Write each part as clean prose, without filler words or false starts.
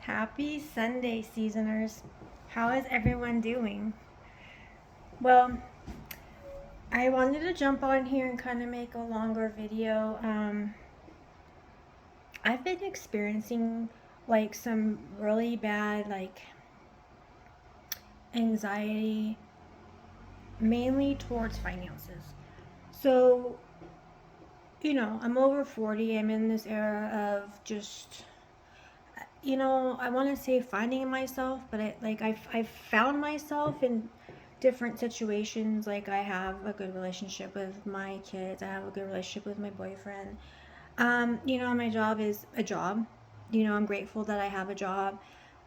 Happy Sunday, seasoners. How is everyone doing? Well, I wanted to jump on here and kind of make a longer video. I've been experiencing like some really bad anxiety, mainly towards finances. So, I'm over 40. I'm in this era of just I want to say finding myself, but I've found myself in different situations. Like I have a good relationship with my kids. I have a good relationship with my boyfriend. My job is a job. I'm grateful that I have a job.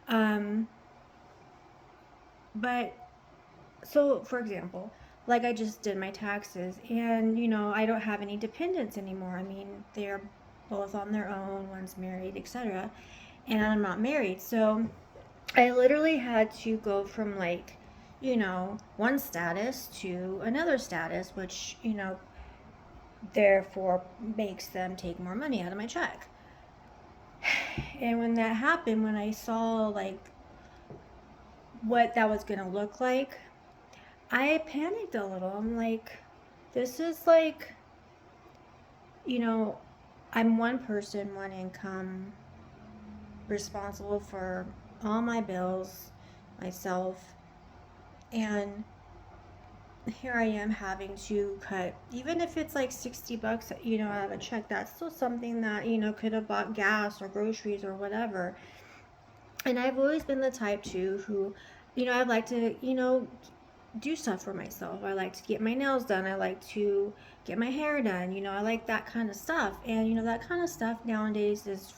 Um, but so for example, like I just did my taxes, and I don't have any dependents anymore. I mean, they're both on their own. One's married, etc. And I'm not married, so I literally had to go from one status to another status, which, therefore makes them take more money out of my check. And when that happened, when I saw what that was going to look like, I panicked a little. I'm like, this is you know, I'm one person, one income, responsible for all my bills myself. And here I am having to cut, even if it's like 60 bucks, out of a check, that's still something that, could have bought gas or groceries or whatever. And I've always been the type too who, I'd like to, do stuff for myself. I like to get my nails done. I like to get my hair done. I like that kind of stuff. And, that kind of stuff nowadays is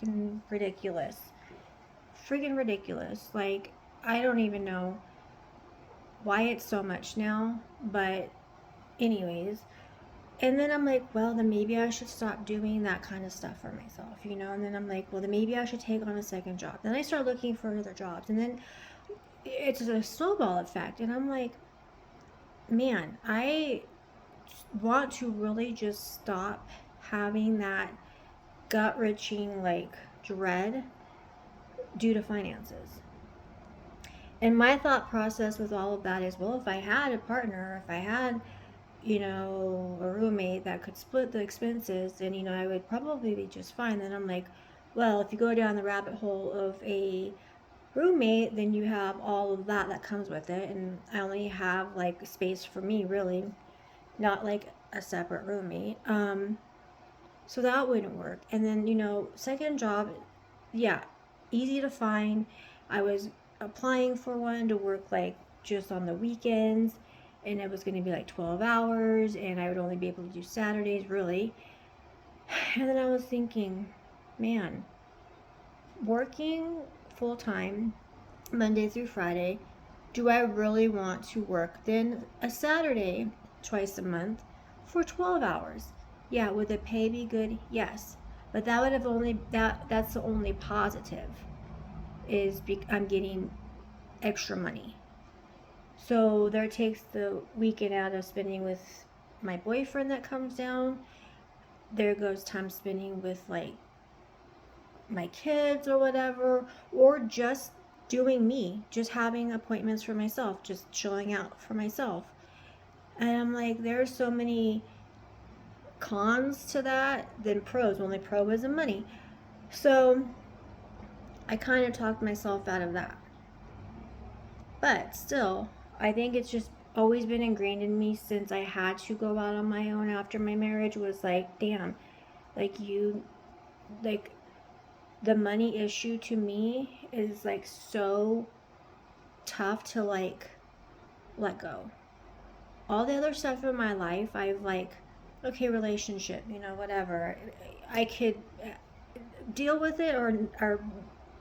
freaking ridiculous. Freaking ridiculous. Like, I don't even know why it's so much now, but anyways. And then I'm like, well, then maybe I should stop doing that kind of stuff for myself, And then I'm like, well, then maybe I should take on a second job. Then I start looking for other jobs, and then it's a snowball effect. And I'm like, man, I want to really just stop having that gut wrenching dread due to finances. And my thought process with all of that is, well, if I had a partner, if I had a roommate that could split the expenses, then, I would probably be just fine. Then I'm like, well, if you go down the rabbit hole of a roommate, then you have all of that comes with it. And I only have like space for me, really, not like a separate roommate. So that wouldn't work. And then, second job, yeah, easy to find. I was applying for one to work just on the weekends, and it was going to be like 12 hours, and I would only be able to do Saturdays, really. And then I was thinking, man, working full time Monday through Friday, do I really want to work then a Saturday twice a month for 12 hours? Yeah, would the pay be good? Yes. But that would have only that's the only positive is I'm getting extra money. So there takes the weekend out of spending with my boyfriend that comes down. There goes time spending with my kids or whatever, or just doing me, just having appointments for myself, just chilling out for myself. And I'm like, there's so many cons to that than pros. Only pro is the money. So I kind of talked myself out of that. But still, I think it's just always been ingrained in me since I had to go out on my own after my marriage. Was like, damn, you, like the money issue to me is so tough to let go. All the other stuff in my life, I've okay, relationship, whatever. I could deal with it or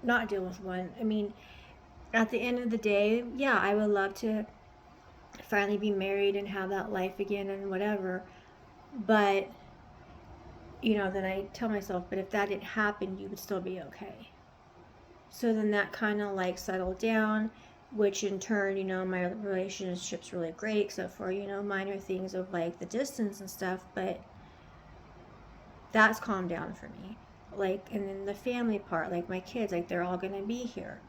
not deal with one. I mean, at the end of the day, yeah, I would love to finally be married and have that life again and whatever. But then I tell myself, but if that didn't happen, you would still be okay. So then that kind of settled down, which in turn, my relationship's really great, except for, minor things of the distance and stuff, but that's calmed down for me. like, and then the family part, like my kids, like they're all gonna be here.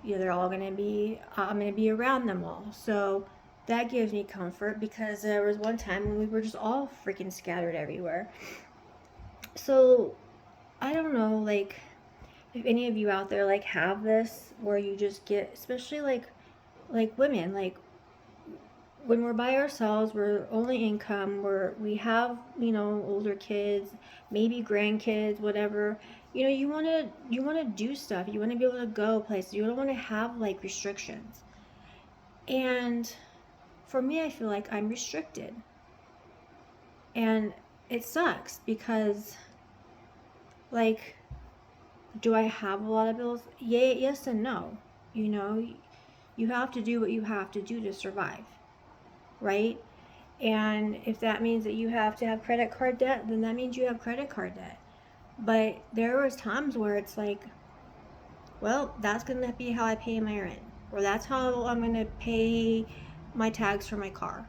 You know, they're all gonna be, I'm gonna be around them all. So that gives me comfort because there was one time when we were just all freaking scattered everywhere. So I don't know, like, if any of you out there like have this where you just get, especially like women, like when we're by ourselves, we're only income, we have, you know, older kids, maybe grandkids, whatever. You know, you want to do stuff. You want to be able to go places. You don't want to have like restrictions. And for me, I feel like I'm restricted. And it sucks because like, do I have a lot of bills? Yeah, yes and no. You know, you have to do what you have to do to survive, right? And if that means that you have to have credit card debt, then that means you have credit card debt. But there was times where it's like, well, that's going to be how I pay my rent, or that's how I'm going to pay my tags for my car,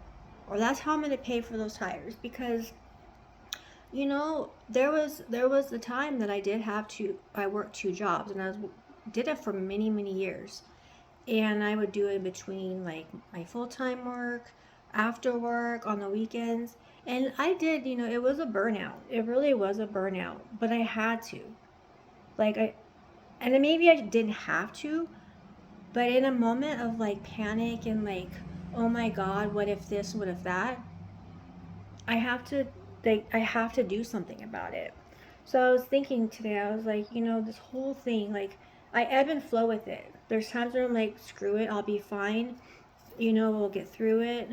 or that's how I'm going to pay for those tires. Because you know, there was the time that I worked two jobs, and did it for many years. And I would do it between like my full-time work, after work, on the weekends. And I did, you know, it was a burnout. It really was a burnout, but I had to. Like and then maybe I didn't have to, but in a moment of like panic and like, oh my God, what if this, what if that? I have to I have to do something about it. So I was thinking today, I was like, you know, this whole thing, like I ebb and flow with it. There's times where I'm like, screw it, I'll be fine. You know, we'll get through it.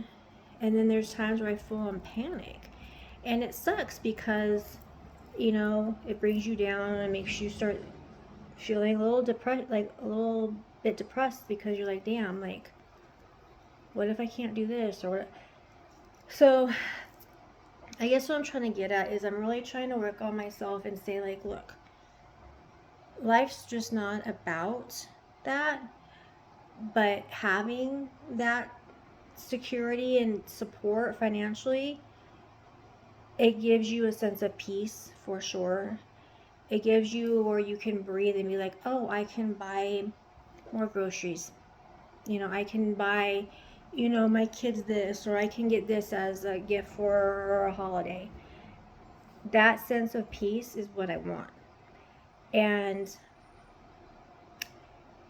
And then there's times where I full on panic. And it sucks because, you know, it brings you down and makes you start feeling a little depressed, like a little bit depressed because you're like, damn, like, what if I can't do this or what? So I guess what I'm trying to get at is I'm really trying to work on myself and say, like, look, life's just not about that, but having that security and support financially, it gives you a sense of peace for sure. It gives you where you can breathe and be like, oh, I can buy more groceries. You know, I can buy, you know, my kids this, or I can get this as a gift for a holiday. That sense of peace is what I want. And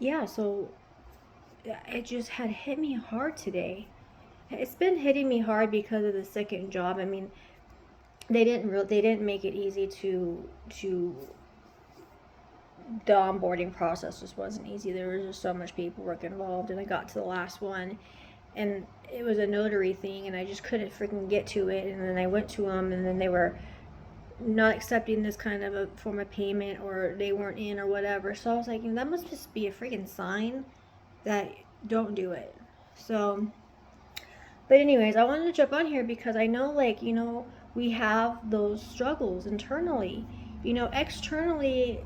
yeah, so it just had hit me hard today. It's been hitting me hard because of the second job. I mean, they didn't make it easy to the onboarding process just wasn't easy. There was just so much paperwork involved, and I got to the last one, and it was a notary thing, and I just couldn't freaking get to it. And then I went to them, and then they were not accepting this kind of a form of payment, or they weren't in, or whatever. So I was like, that must just be a freaking sign that don't do it. So, but anyways, I wanted to jump on here because I know, like, you know, we have those struggles internally. You know, externally,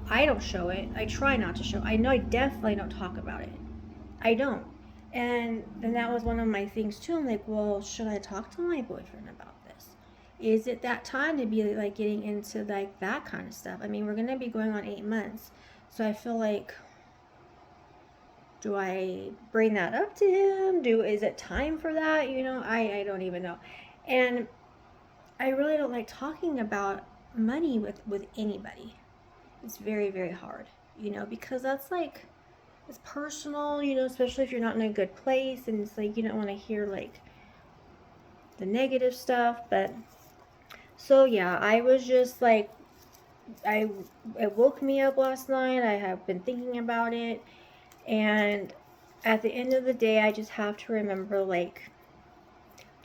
I don't show it. I try not to show. I know I definitely don't talk about it. I don't. And then that was one of my things too. I'm like, well, should I talk to my boyfriend about this? Is it that time to be like getting into like that kind of stuff? I mean, we're gonna be going on 8 months, so I feel like, do I bring that up to him? Is it time for that? You know, I don't even know. And I really don't like talking about money with anybody. It's very hard, you know, because that's like, it's personal, you know, especially if you're not in a good place, and it's like you don't want to hear like the negative stuff. But so yeah, I was just like, it woke me up last night. I have been thinking about it, and at the end of the day, I just have to remember, like,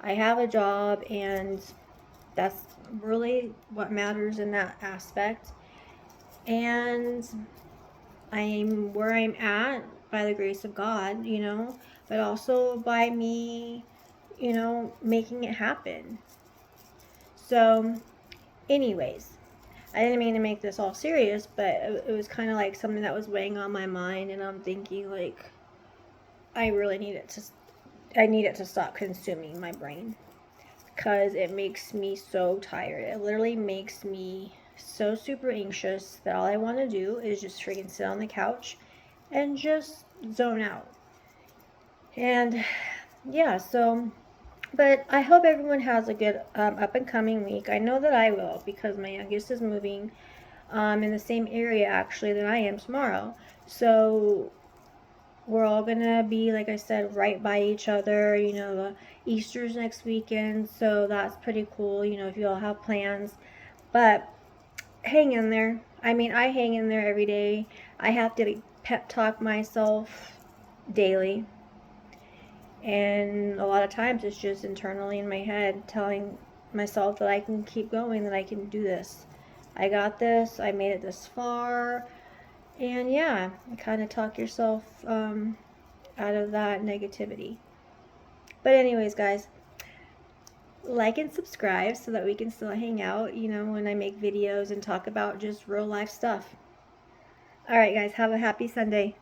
I have a job, and that's really what matters in that aspect. And I'm where I'm at by the grace of God, you know, but also by me, you know, making it happen. So, anyways, I didn't mean to make this all serious, but it was kind of like something that was weighing on my mind, and I'm thinking, like, I really need it to stop consuming my brain because it makes me so tired. It literally makes me so super anxious that all I want to do is just freaking sit on the couch and just zone out. And yeah, so, but I hope everyone has a good up and coming week. I know that I will, because my youngest is moving in the same area actually that I am tomorrow. So we're all gonna be, like I said, right by each other. You know, the Easter's next weekend, so that's pretty cool, you know, if you all have plans. But hang in there. I mean, I hang in there every day. I have to pep talk myself daily. And a lot of times it's just internally in my head telling myself that I can keep going, that I can do this. I got this. I made it this far. And yeah, kind of talk yourself out of that negativity. But anyways, guys, like and subscribe so that we can still hang out, you know, when I make videos and talk about just real life stuff. All right, guys, have a happy Sunday.